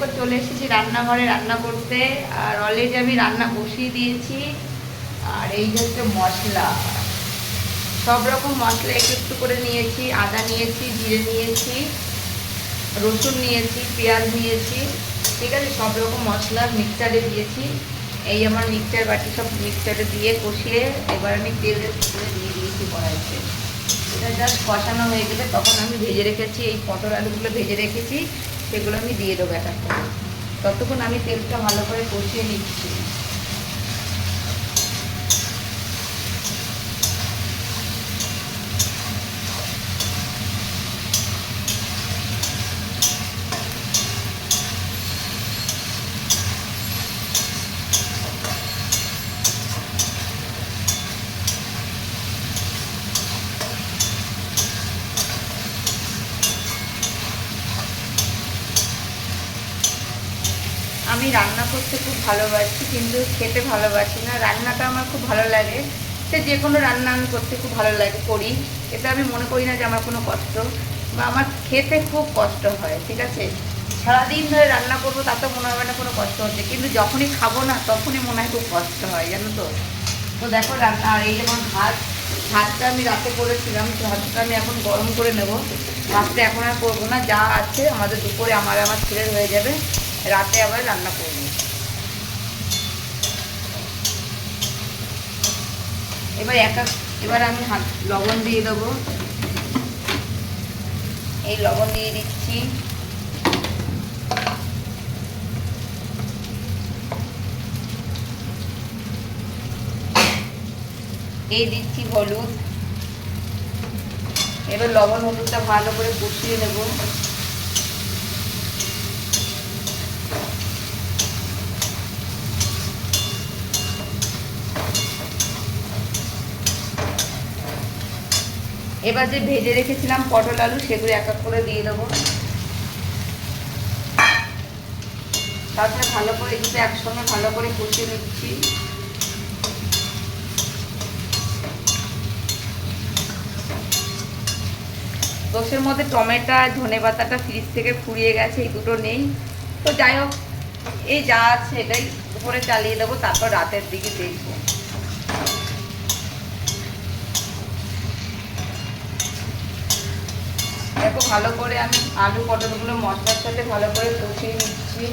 দেখো চলে এসেছি রান্নাঘরে রান্না করতে। আর অলরেডি আমি রান্না বসিয়ে দিয়েছি। আর এই হচ্ছে মশলা, সব রকম মশলা একটু একটু করে নিয়েছি। আদা নিয়েছি, জিরে নিয়েছি, রসুন নিয়েছি, পেঁয়াজ নিয়েছি, ঠিক আছে। সব রকম মশলা মিক্সচারে দিয়েছি। এই আমার মিক্সচার বাটি, সব মিক্সচারে দিয়ে কষিয়ে এবার আমি তেলের উপরে দিয়ে দিয়েছি কড়াইতে। এটা জাস্ট কষানো হয়ে গেলে তখন আমি ভেজে রেখেছি এই পটল আলুগুলো ভেজে রেখেছি, সেগুলো আমি দিয়ে দেবো এক এক করে। ততক্ষণ আমি তেলটা ভালো করে কষিয়ে নিচ্ছি। আমি রান্না করতে খুব ভালোবাসি, কিন্তু খেতে ভালোবাসি না। রান্নাটা আমার খুব ভালো লাগে, সে যে কোনো রান্না আমি করতে খুব ভালো লাগে, করি। এটা আমি মনে করি না যে আমার কোনো কষ্ট, বা আমার খেতে খুব কষ্ট হয়, ঠিক আছে। সারাদিন ধরে রান্না করবো তাতে মনে হবে না কোনো কষ্ট হচ্ছে, কিন্তু যখনই খাবো না তখনই মনে হয় খুব কষ্ট হয়, জানো তো। তো দেখো রান্না, আর এই যেমন ভাতটা আমি রাতে করেছিলাম, তো ভাতটা আমি এখন গরম করে নেব। ভাতটা এখন আর করবো না, যা আছে আমাদের দুপুরে আমার ছেলের হয়ে যাবে, রাতে আবার রান্না করব। এবার আমি লবণ দিয়ে দেবো। এই লবণ দিয়ে দিচ্ছি। এই দিচ্ছি হলুদ। এবার লবণ হলুদটা ভালো করে কষিয়ে নেব। এবার যে ভেজে রেখেছিলাম পটল আলু, সেগুলো এক এক করে দিয়ে দেবো। তারপরে ভালো করে এগুলো একসঙ্গে ভালো করে কষিয়ে নিচ্ছি। দোষের মধ্যে টমেটো আর ধনেপাতাটা ফ্রিজ থেকে ফুরিয়ে গেছে, এই দুটো নেই। তো যাই হোক, এই যা আছে এটাই উপরে চালিয়ে দেবো, তারপর রাতের দিকে দেখবো। দেখো ভালো করে আমি আলু পটলগুলো মশলার সাথে ভালো করে কষিয়ে নিচ্ছি।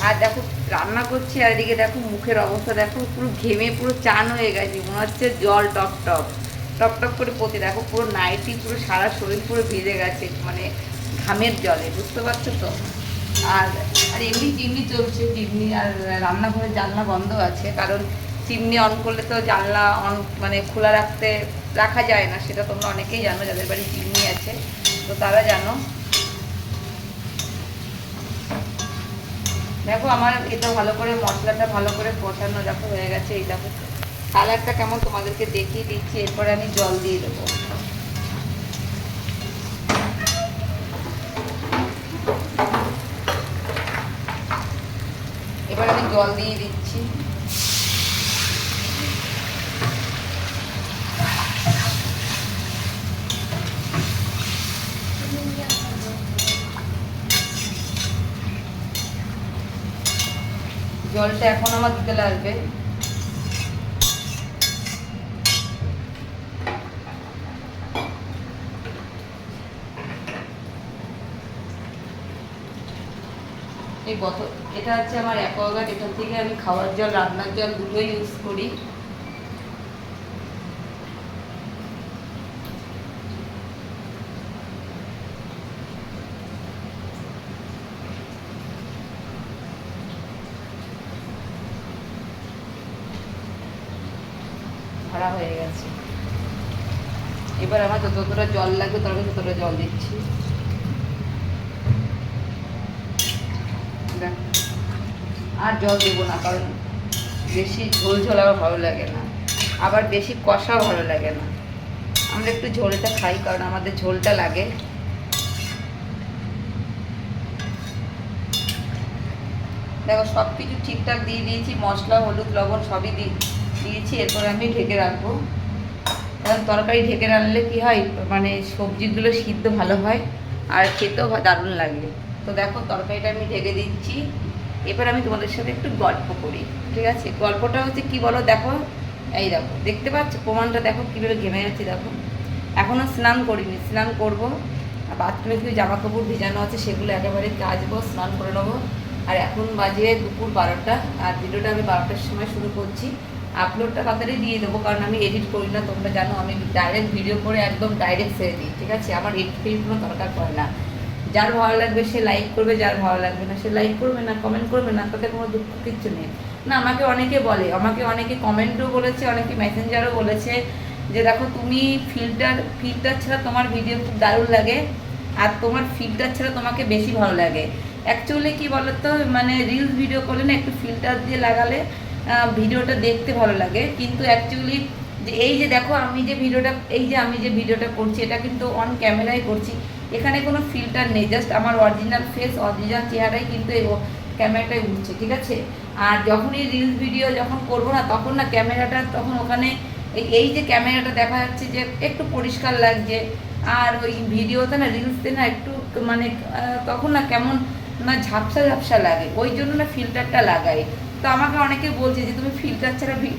আর দেখো রান্না করছি, আর এদিকে দেখো মুখের অবস্থা দেখো, পুরো ঘেমে পুরো চান হয়ে গেছে, মনে হচ্ছে জল টপ টপ টপ টপ করে পড়তে। দেখো পুরো নাইটি, পুরো সারা শরীর পুরো ভিজে গেছে, মানে ঘামের জলে, বুঝতে পারছো তো। আর আর এমনি চিমনি চলছে, চিমনি, আর রান্নাঘরের জানলা বন্ধ আছে, কারণ চিমনি অন করলে তো জানলা অন মানে খোলা রাখা যায় না, সেটা তোমরা অনেকেই জানো, যাদের বাড়ি চিমনি আছে তো তারা জানো। দেখো আমার এটা ভালো করে মশলাটা ভালো করে কষানো দেখো হয়ে গেছে। এই দেখো কালারটা কেমন তোমাদেরকে দেখিয়ে দিচ্ছি। এরপরে আমি জল দিয়ে দেবো। এবার আমি জল দিয়ে দিচ্ছি। জলটা এখন আমার দিতে লাগবে। এই বোতল, এটা হচ্ছে আমার অ্যাকোয়াগার্ড, এখান থেকে আমি খাওয়ার জল, রান্নার জল দুটোই ইউজ করি। ভরা হয়ে গেছে। এবার আমার যতটা জল লাগবে ততটা জল দিচ্ছি। আর জল দেবো না, কারণ বেশি ঝোল ঝোল আবার ভালো লাগে না, আবার বেশি কষাও ভালো লাগে না। আমরা একটু ঝোলটা খাই, কারণ আমাদের ঝোলটা লাগে। দেখো সব কিছু ঠিকঠাক দিয়ে দিয়েছি, মশলা হলুদ লবণ সবই দিয়েছি। এরপরে আমি ঢেকে রাখবো। কারণ তরকারি ঢেকে রাখলে কী হয়, মানে সবজিগুলো সিদ্ধ ভালো হয় আর খেতেও দারুণ লাগে। তো দেখো তরকারিটা আমি ঢেকে দিচ্ছি। এবার আমি তোমাদের সাথে একটু গল্প করি, ঠিক আছে? গল্পটা হচ্ছে কি বলো, দেখো এই দেখো দেখতে পাচ্ছ প্রমাণটা, দেখো কীভাবে ঘেমে যাচ্ছি। দেখো এখনও স্নান করিনি, স্নান করব। বাথরুমে কিছু জামা কাপড় ভিজানো আছে, সেগুলো একেবারে কাচবো, স্নান করে নেবো। আর এখন বাজে দুপুর 12টা, আর ভিডিওটা আমি 12টার সময় শুরু করছি। আপলোডটা তাড়াতাড়ি দিয়ে দেবো, কারণ আমি এডিট করি না, তোমরা জানো। আমি ডাইরেক্ট ভিডিও করে একদম ডাইরেক্ট ছেড়ে দিই, ঠিক আছে? আমার এডিট কোনো দরকার পড়ে না। যার ভালো লাগবে সে লাইক করবে, যার ভালো লাগবে না সে লাইক করবে না, কমেন্ট করবে না, তাতে কোনো দুঃখ কিচ্ছু নেই না। আমাকে অনেকে বলে, আমাকে অনেকে কমেন্টও বলেছে, অনেকে মেসেঞ্জারও বলেছে যে দেখো তুমি ফিল্টার ছাড়া তোমার ভিডিও খুব দারুণ লাগে, আর তোমার ফিল্টার ছাড়া তোমাকে বেশি ভালো লাগে। অ্যাকচুয়ালি কি বলতো, মানে রিলস ভিডিও করলে না একটু ফিল্টার দিয়ে লাগালে ভিডিওটা দেখতে ভালো লাগে। কিন্তু অ্যাকচুয়ালি যে এই যে দেখো আমি যে ভিডিওটা করছি, এটা কিন্তু অন ক্যামেরায় করছি, এখানে কোনো ফিল্টার নেই, জাস্ট আমার অরিজিনাল ফেস, অরিজিনাল চেহারাই কিন্তু এই ক্যামেরাটায় উঠছে, ঠিক আছে? আর যখন এই রিলস ভিডিও যখন করবো না, তখন না ক্যামেরাটা, তখন ওখানে এই যে ক্যামেরাটা দেখা যাচ্ছে যে একটু পরিষ্কার লাগছে, আর ওই ভিডিওতে না, রিলসতে না একটু মানে তখন না কেমন না ঝাপসা ঝাপসা লাগে, ওই জন্য না ফিল্টারটা লাগাই। তো আমাকে অনেকে বলছে যে তুমি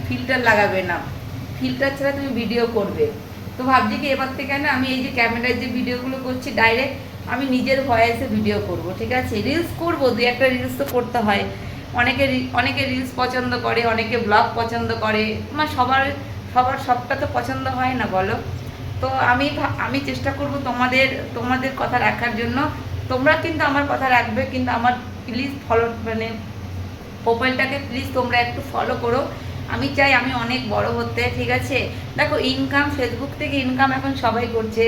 ফিল্টার লাগাবে না, ফিল্টার ছাড়া তুমি ভিডিও করবে। তো ভাবছি কি এবার থেকে না আমি এই যে ক্যামেরায় যে ভিডিওগুলো করছি, ডাইরেক্ট আমি নিজের ভয়েসে ভিডিও করব, ঠিক আছে? রিলস করবো, দুই একটা রিলস তো করতে হয়। অনেকে রিলস পছন্দ করে, অনেকে ব্লগ পছন্দ করে, মানে সবার সবটা তো পছন্দ হয় না, বলো? তো আমি চেষ্টা করব তোমাদের কথা রাখার জন্য। তোমরা কিন্তু আমার কথা রাখবে, কিন্তু আমার প্লিজ ফলো, মানে প্রোফাইলটাকে প্লিজ তোমরা একটু ফলো করো। আমি চাই আমি অনেক বড় হতে, ঠিক আছে? দেখো ইনকাম, ফেসবুক থেকে ইনকাম এখন সবাই করছে,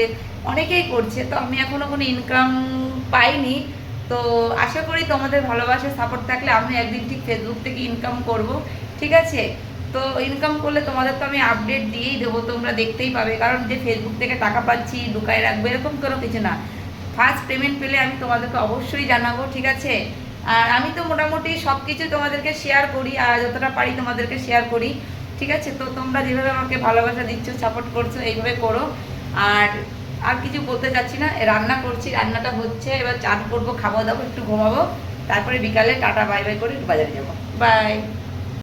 অনেকেই করছে, তো আমি এখনও কোনো ইনকাম পাইনি। তো আশা করি তোমাদের ভালোবাসা সাপোর্ট থাকলে আমি একদিন ঠিক ফেসবুক থেকে ইনকাম করব, ঠিক আছে? তো ইনকাম করলে তোমাদের তো আমি আপডেট দিয়েই দেবো, তোমরা দেখতেই পাবে। কারণ যে ফেসবুক থেকে টাকা পাচ্ছি লুকায় রাখবো এরকম কোনো কিছু না। ফার্স্ট পেমেন্ট পেলে আমি তোমাদেরকে অবশ্যই জানাবো, ঠিক আছে? আর আমি তো মোটামুটি সব কিছু তোমাদেরকে শেয়ার করি, আর যতটা পারি তোমাদেরকে শেয়ার করি, ঠিক আছে? তো তোমরা যেভাবে আমাকে ভালোবাসা দিচ্ছ, সাপোর্ট করছো, এইভাবে করো। আর কিছু বলতে চাচ্ছি না। রান্না করছি, রান্নাটা হচ্ছে, এবার চান করবো, খাওয়া দাবো, একটু ঘুমাবো, তারপরে বিকালে টাটা বাই বাই করে বাজারে যাবো। বাই।